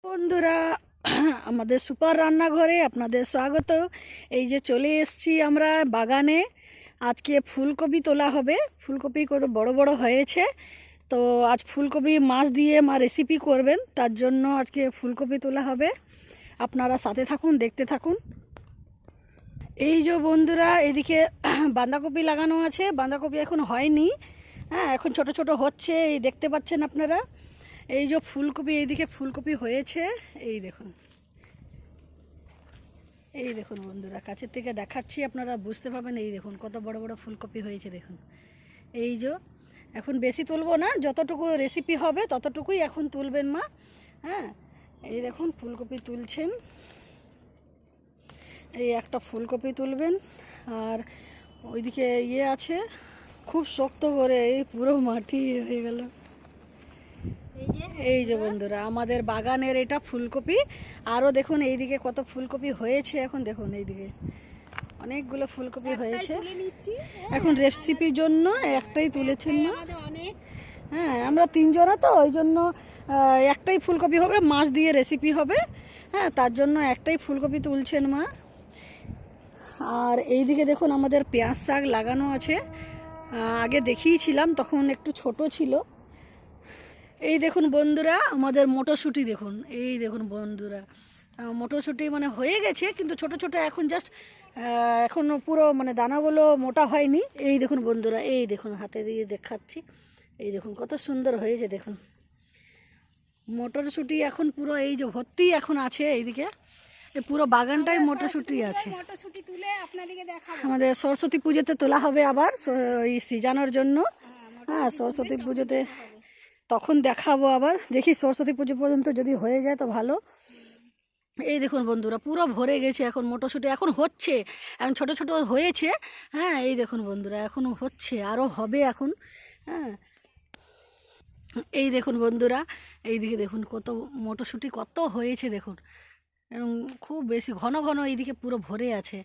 বন্ধুরা, আমাদের সুপার রান্নাঘরে আপনাদের স্বাগত। এই যে চলে এসেছি আমরা বাগানে। আজকে ফুলকপি তোলা হবে। ফুলকপি কত বড় বড় হয়েছে, তো আজ ফুলকপি মাছ দিয়ে মা রেসিপি করবেন, তার জন্য আজকে ফুলকপি তোলা হবে। আপনারা সাথে থাকুন, দেখতে থাকুন। এই যে বন্ধুরা, এদিকে বাঁধাকপি লাগানো আছে। বাঁধাকপি এখন হয়নি, হ্যাঁ, এখন ছোট ছোট হচ্ছে, এই দেখতে পাচ্ছেন আপনারা। এই যে ফুলকপি, এইদিকে ফুলকপি হয়েছে, এই দেখুন। এই দেখুন বন্ধুরা, কাছের থেকে দেখাচ্ছি, আপনারা বুঝতে পারবেন। এই দেখুন কত বড় বড় ফুলকপি হয়েছে, দেখুন। এই যে এখন বেশি তুলবো না, যতটুকু রেসিপি হবে ততটুকুই এখন তুলবেন মা। হ্যাঁ, এই দেখুন ফুলকপি তুলছেন। এই একটা ফুলকপি তুলবেন, আর ওইদিকে ইয়ে আছে খুব শক্ত করে, এই পুরো মাটি হয়ে গেল। এই যে বন্ধুরা, আমাদের বাগানের এটা ফুলকপি। আরও দেখুন এইদিকে কত ফুলকপি হয়েছে। এখন দেখুন এইদিকে অনেকগুলো ফুলকপি হয়েছে। এখন রেসিপির জন্য একটাই তুলেছেন না, হ্যাঁ, আমরা তিনজনা তো, ওই জন্য একটাই ফুলকপি হবে, মাছ দিয়ে রেসিপি হবে। হ্যাঁ, তার জন্য একটাই ফুলকপি তুলছেন মা। আর এইদিকে দেখুন আমাদের পেঁয়াজ শাক লাগানো আছে। আগে দেখিয়েছিলাম, তখন একটু ছোট ছিল। এই দেখুন বন্ধুরা, আমাদের মটরশুঁটি দেখুন। এই দেখুন বন্ধুরা, মটরশুঁটি মানে হয়ে গেছে, কিন্তু ছোট ছোট এখন জাস্ট, এখনও পুরো মানে দানাগুলো মোটা হয়নি। এই দেখুন বন্ধুরা, এই দেখুন হাতে দিয়ে দেখাচ্ছি। এই দেখুন কত সুন্দর হয়েছে, দেখুন মটরশুঁটি এখন পুরো এই যে ভর্তি এখন আছে। এইদিকে এই পুরো বাগানটাই মটরশুঁটি আছে। আমাদের সরস্বতী পুজোতে তোলা হবে আবার, এই সিজানোর জন্য। হ্যাঁ, সরস্বতী পুজোতে তখন দেখাবো আবার। দেখি সরস্বতী পুজো পর্যন্ত যদি হয়ে যায় তো ভালো। এই দেখুন বন্ধুরা, পুরো ভরে গেছে এখন মটরশুঁটি। এখন হচ্ছে, এখন ছোট ছোট হয়েছে। হ্যাঁ, এই দেখুন বন্ধুরা, এখনও হচ্ছে, আরও হবে এখন। হ্যাঁ, এই দেখুন বন্ধুরা, এইদিকে দেখুন কত মটরশুঁটি কত হয়েছে দেখুন, এবং খুব বেশি ঘন ঘন এইদিকে পুরো ভরে আছে।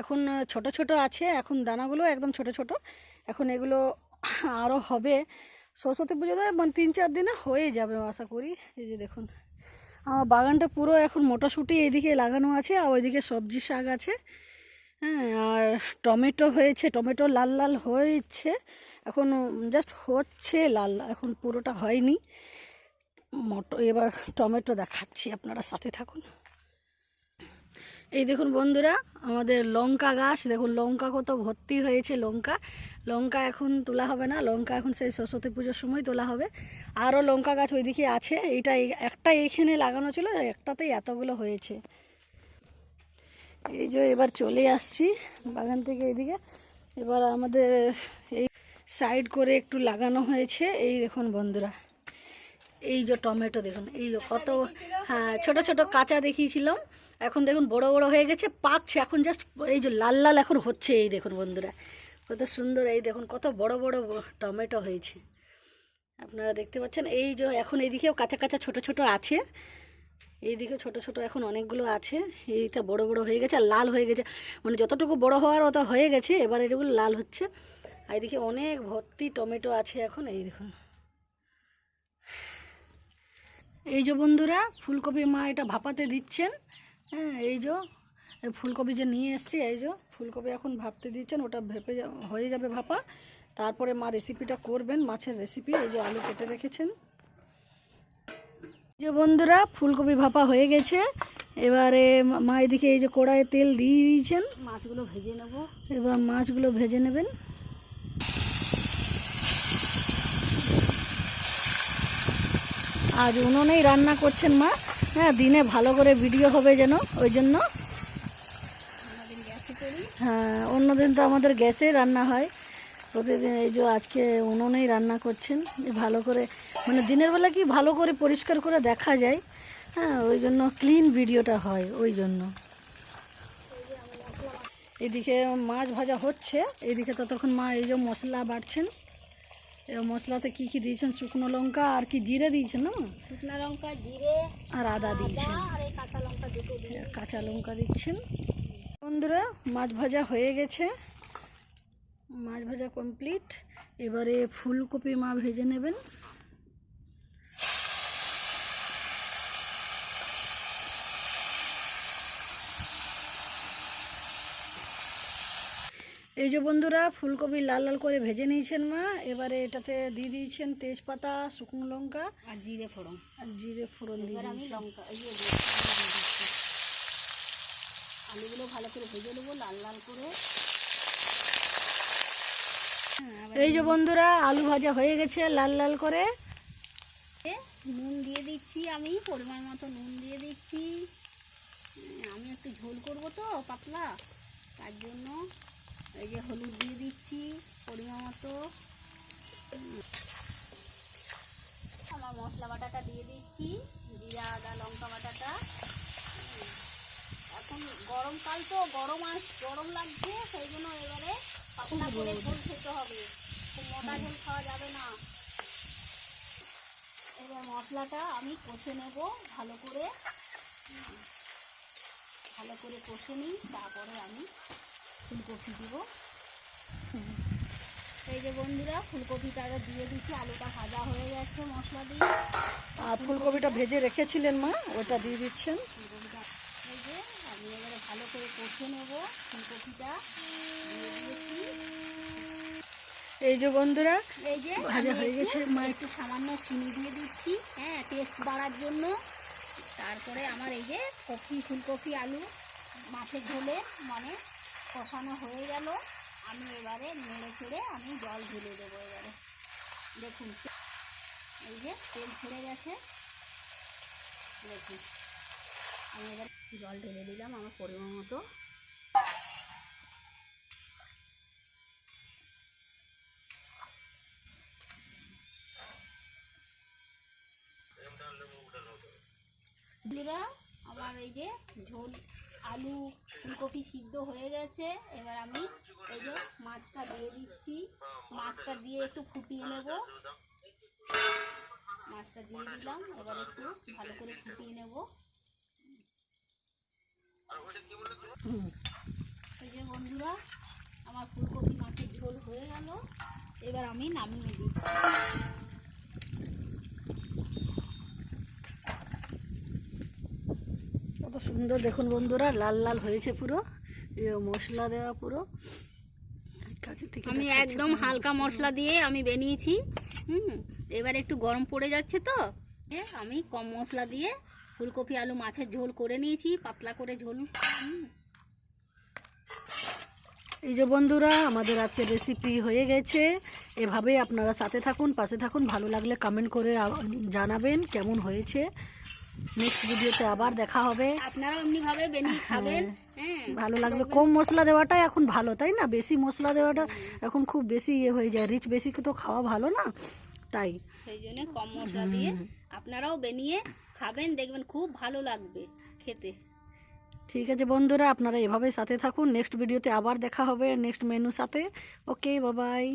এখন ছোট ছোট আছে, এখন দানাগুলো একদম ছোট ছোট। এখন এগুলো আরও হবে সরস্বতী পুজোতে, মানে 3-4 দিনে হয়ে যাবে আশা করি। এই যে দেখুন আমার বাগানটা পুরো এখন মটরশুঁটি এইদিকে লাগানো আছে, আর ওইদিকে সবজি শাক আছে। হ্যাঁ, আর টমেটো হয়েছে, টমেটো লাল লাল হয়েছে, এখন জাস্ট হচ্ছে লাল, এখন পুরোটা হয়নি। এবার টমেটো দেখাচ্ছি, আপনারা সাথে থাকুন। এই দেখুন বন্ধুরা, আমাদের লঙ্কা গাছ দেখুন, লঙ্কা কত ভর্তি হয়েছে। লঙ্কা লঙ্কা এখন তোলা হবে না, লঙ্কা এখন সেই সরস্বতী পুজোর সময় তোলা হবে। আরও লঙ্কা গাছ ওইদিকে আছে। এইটা একটা এইখানে লাগানো ছিল, একটাতেই এতগুলো হয়েছে। এই যে এবার চলে আসছি বাগান থেকে এইদিকে। এবার আমাদের এই সাইড করে একটু লাগানো হয়েছে। এই দেখুন বন্ধুরা, এই যে টমেটো দেখুন, এই যে কত, হ্যাঁ, ছোট ছোট কাঁচা দেখিয়েছিলাম, এখন দেখুন বড় বড় হয়ে গেছে, পাকছে এখন জাস্ট। এই যে লাল লাল এখন হচ্ছে, এই দেখুন বন্ধুরা কত সুন্দর। এই দেখুন কত বড় বড় টমেটো হয়েছে, আপনারা দেখতে পাচ্ছেন। এই যে এখন এইদিকেও কাঁচা কাঁচা ছোট ছোট আছে, এইদিকে ছোট ছোট এখন অনেকগুলো আছে। এইটা বড় বড় হয়ে গেছে আর লাল হয়ে গেছে, মানে যতটুকু বড় হওয়ার অত হয়ে গেছে, এবার এগুলো লাল হচ্ছে। আর এইদিকে অনেক ভর্তি টমেটো আছে এখন। এই দেখুন, এই যে বন্ধুরা ফুলকপি মা এটা ভাপাতে দিচ্ছেন। হ্যাঁ, এই যে ফুলকপি যে নিয়ে এসছি, এই যে ফুলকপি এখন ভাপতে দিচ্ছেন, ওটা ভেপে হয়ে যাবে ভাপা, তারপরে মা রেসিপিটা করবেন, মাছের রেসিপি। এই যে আলু কেটে রেখেছেন। যে বন্ধুরা, ফুলকপি ভাপা হয়ে গেছে। এবারে মা এদিকে এই যে কড়াইয়ে তেল দিয়ে দিয়েছেন, মাছগুলো ভেজে নেব। এবার মাছগুলো ভেজে নেবেন। আজ উনুনেই রান্না করছেন মা। হ্যাঁ, দিনে ভালো করে ভিডিও হবে যেন, ওই জন্য। হ্যাঁ, অন্যদিন তো আমাদের গ্যাসে রান্না হয় প্রতিদিন। এই যে আজকে উনুনেই রান্না করছেন, ভালো করে, মানে দিনের বেলা কি ভালো করে পরিষ্কার করে দেখা যায়। হ্যাঁ, ওই জন্য ক্লিন ভিডিওটা হয়, ওই জন্য। এদিকে মাছ ভাজা হচ্ছে, এইদিকে ততক্ষণ মা এই যে মশলা বাটছেন। এবার মশলাতে কি কি দিয়েছেন? শুকনো লঙ্কা আর কি জিরে দিয়েছেন না? শুকনো লঙ্কা, জিরে আর আদা দিয়েছেন, আর এই কাঁচা লঙ্কা দুটো দিয়ে। কাঁচা লঙ্কা দিচ্ছেন। বন্ধুরা, মাছ ভাজা হয়ে গেছে, মাছ ভাজা কমপ্লিট। এবারে ফুলকপি মা ভেজে নেবেন। এই যে বন্ধুরা ফুলকপি লাল লাল করে ভেজে নিয়েছেন মা, এবারে এটাতে দিয়ে দিয়েছেন তেজপাতা, শুকনো লঙ্কা আর জিরে ফোড়ন। আর জিরে ফোড়ন দিয়ে এবার আমি দিয়েছেন। লঙ্কা দিয়ে দিচ্ছি। আলুগুলো ভালো করে ভেজে নেবো লাল লাল করে। এই যে বন্ধুরা আলু ভাজা হয়ে গেছে লাল লাল করে। নুন দিয়ে দিচ্ছি, আমি পরিমাণ মতো নুন দিয়ে দিচ্ছি। আমি একটু ঝোল করব তো পাতলা, তার জন্য এই যে হলুদ দিয়ে দিচ্ছি পরিমাণ মতো। আমার মশলা বাটাটা দিয়ে দিচ্ছি, জিরা আদা লঙ্কা বাটাটা। এখন গরমকাল তো গরম লাগছে, সেই জন্য এবারে পাতলা করে ঝোল খেতে হবে, খুব মোটা ঝোল খাওয়া যাবে না। এবার মশলাটা আমি কষে নেব ভালো করে, কষে নিই, তারপরে আমি ফুলকপি দিব। এই যে বন্ধুরা ফুলকপিটা দিয়ে দিচ্ছি, আলুটা ভাজা হয়ে গেছে মশলা দিয়ে। আর ফুলকপিটা ভেজে রেখেছিলেন মা, ওটা দিয়ে দিচ্ছেন। ফুলকপিটা এই যে আমি এবারে ভালো করে কষে নেব, ফুলকপিটা দিয়ে দিয়েছি। এই যে বন্ধুরা এই যে ভাজা হয়ে গেছে মা, একটু সামান্য চিনি দিয়ে দিচ্ছি, হ্যাঁ, টেস্ট বাড়ার জন্য। তারপরে আমার এই যে ফুলকপি আলু মাছের ঝোলে মানে কষানো হয়ে গেল। আমি এবারে নেড়ে চেড়ে আমি জল ঢেলে দেবো। এবারে দেখুন এই যে তেল ছেড়ে গেছে, দেখুন আমি এবার জল ঢেলে দিলাম আমার পরিমাণ মতো। বন্ধুরা আমার এই যে ঝোল আলু ফুলকপি সিদ্ধ হয়ে গেছে। এবার আমি এই যে মাছটা দিয়ে দিচ্ছি, মাছটা দিয়ে একটু ফুটিয়ে নেব। মাছটা দিয়ে দিলাম, এবার একটু ভালো করে ফুটিয়ে নেব। এই যে বন্ধুরা আমার ফুলকপি মাছের ঝোল হয়ে গেল, এবার আমি নামিয়ে দিচ্ছি। কত সুন্দর দেখুন বন্ধুরা, লাল লাল হয়েছে পুরো, এই মশলা দেওয়া পুরো কাছে থেকে আমি একদম হালকা মশলা দিয়ে আমি বানিয়েছি। এবার একটু গরম পড়ে যাচ্ছে তো আমি কম মশলা দিয়ে ফুলকপি আলু মাছের ঝোল করে নিয়েছি, পাতলা করে ঝোল। এই যে বন্ধুরা আমাদের আজকের রেসিপি হয়ে গেছে। এভাবেই আপনারা সাথে থাকুন, পাশে থাকুন। ভালো লাগলে কমেন্ট করে জানাবেন কেমন হয়েছে। নেক্সট ভিডিওতে আবার দেখা হবে। আপনারা এমনি ভাবে বানিয়ে খাবেন। হ্যাঁ, ভালো লাগবে। কম মশলা দেওয়াটাই এখন ভালো, তাই না? বেশি মশলা দেওয়াটা এখন খুব বেশি হয়ে যায়, রিচ বেশি তো খাওয়া ভালো না, তাই সেই জন্য কম মশলা দিয়ে আপনারাও বানিয়ে খাবেন, দেখবেন খুব ভালো লাগবে খেতে। ঠিক আছে বন্ধুরা, আপনারা এভাবে সাথে থাকুন। নেক্সট ভিডিওতে আবার দেখা হবে নেক্সট মেনুর সাথে। ওকে, বাই বাই।